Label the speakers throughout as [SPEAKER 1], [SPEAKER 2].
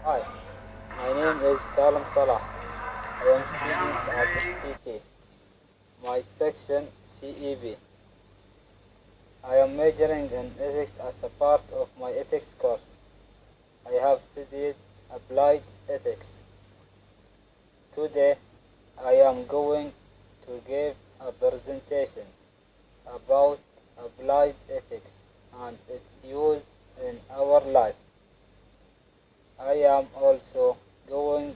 [SPEAKER 1] Hi, my name is Salam Salah. I am student at CT. My section CEB. I am majoring in ethics as a part of my ethics course. I have studied applied ethics. Today, I am going to give a presentation about applied ethics and its use in our life. I am also going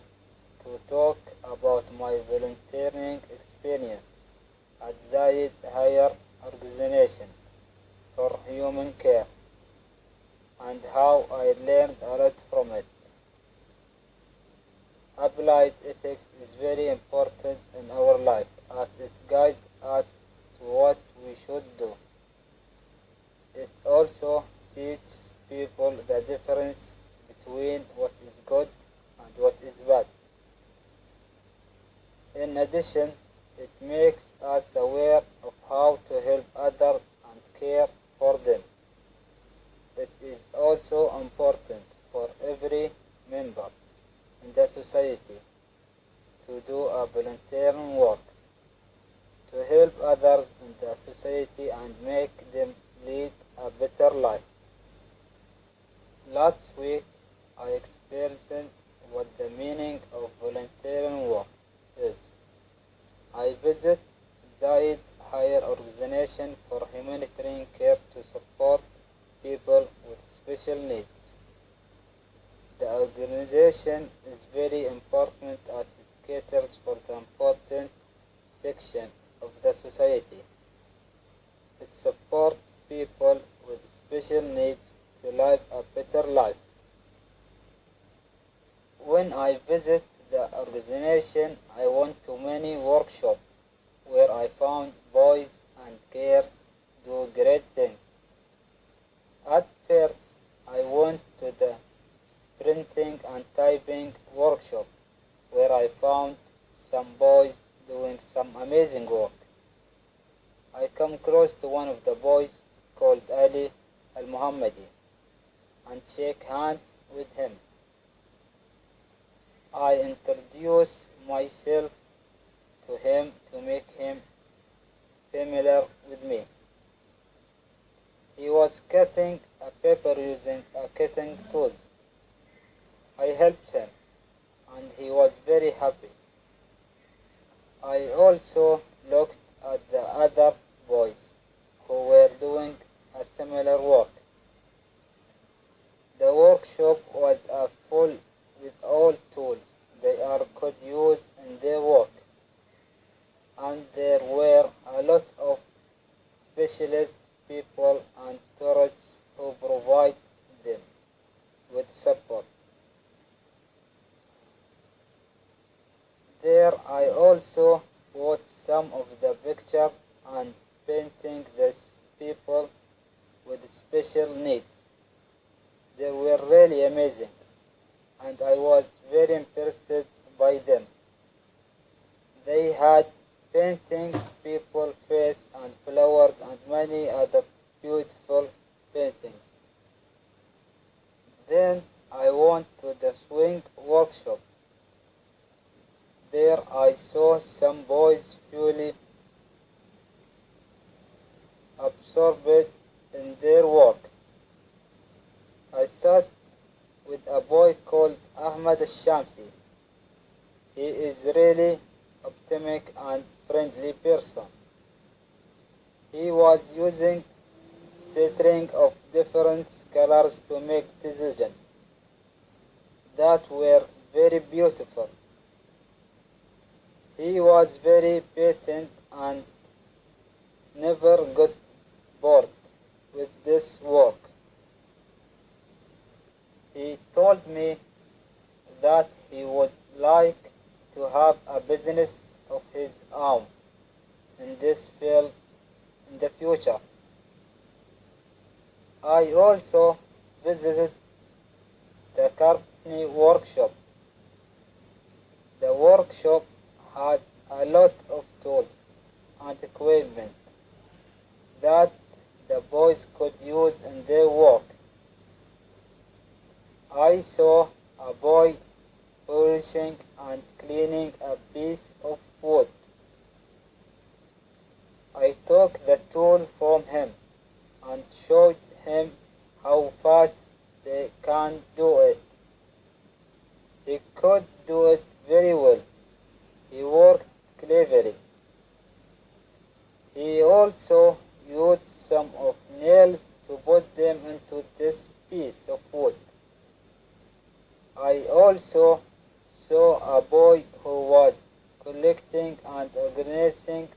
[SPEAKER 1] to talk about my volunteering experience at Zayed Higher Organization for Human Care and how I learned a lot from it. Applied ethics is very important in our life as it guides us to what we should do. It also teaches people the difference between what is good and what is bad. In addition, it makes us aware of how to help others and care for them. It is also important for every member in the society to do a volunteering work to help others in the society and make them lead a better life. Last week, I experienced what the meaning of volunteering work is. I visit Zayed Higher Organization for Humanitarian Care to support people with special needs. The organization is very important as it caters for the important section of the society. It supports people with special needs to live a better life. When I visit the organization, I went to many workshops where I found boys and girls do great things. At first, I went to the printing and typing workshop where I found some boys doing some amazing work. I come across to one of the boys called Ali Al-Muhammadi and shake hands with him. I introduce myself to him to make him familiar with me. He was cutting a paper using a cutting tool. I helped him and he was very happy. I also looked at the other boys who were doing a similar work. The workshop was full with all tools they could use in their work, and there were a lot of specialist people and tourists who provide them with support. There I also watched some of the pictures and paintings of people with special needs. They were really amazing, and I was very impressed by them. They had paintings, people face and flowers and many other beautiful paintings. Then I went to the swing workshop. There I saw some boys fully absorbed in their work. I sat with a boy called Ahmad Al-Shamsi. He is really optimistic and friendly person. He was using string of different colors to make decisions that were very beautiful. He was very patient and never got bored with this work. He told me that he would like to have a business of his own in this field in the future. I also visited the carpentry workshop. The workshop had a lot of tools and equipment that the boys could use in their work. I saw a boy polishing and cleaning a piece of wood. I took the tool from him and showed him how fast they can do it. He could do it very well. He worked cleverly. He also used some of nails to put them into this piece of wood. I also saw a boy who was collecting and organizing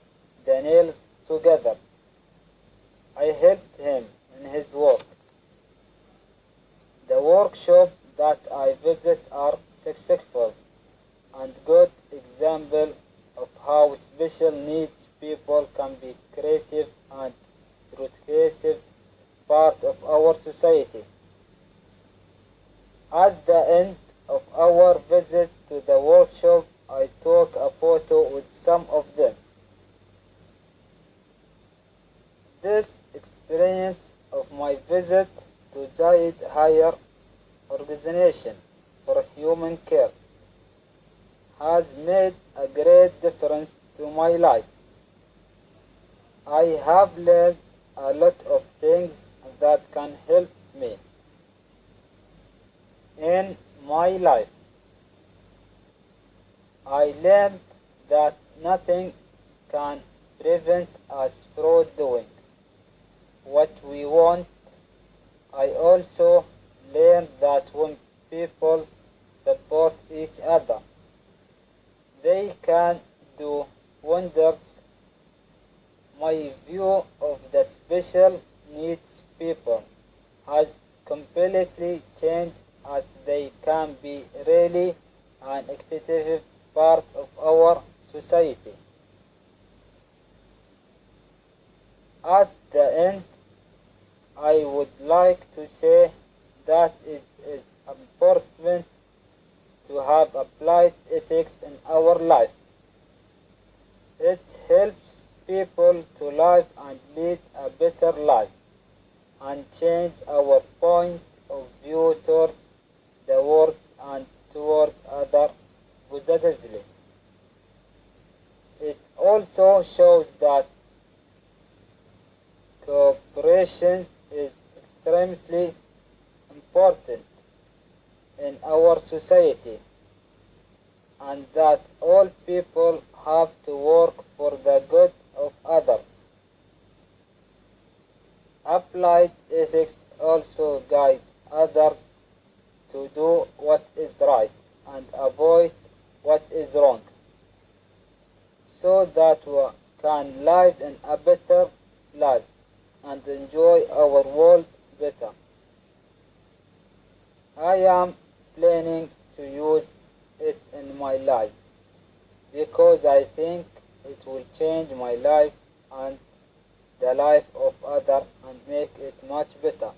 [SPEAKER 1] the nails together. I helped him in his work. The workshops that I visit are successful and good example of how special needs people can be creative and productive part of our society. At the end of our visit to the workshop, I took a photo with some of them. This experience of my visit to Zayed Higher Organization for Human Care has made a great difference to my life. I have learned a lot of things that can help me in my life. I learned that nothing can prevent us from doing what we want. I also learned that when people support each other, they can do wonders. My view of the special needs people has completely changed as they can be really an active part of our society. At the end, I would like to say that it is important to have applied ethics in our life. It helps people to live and lead a better life and change our point of view towards the world and toward others positively. It also shows that cooperation is extremely important in our society and that all people have to work for the good of others. Applied ethics also guide others to do what is right and avoid what is wrong, so that we can live in a better life and enjoy our world better. I am planning to use it in my life because I think it will change my life and the life of others and make it much better.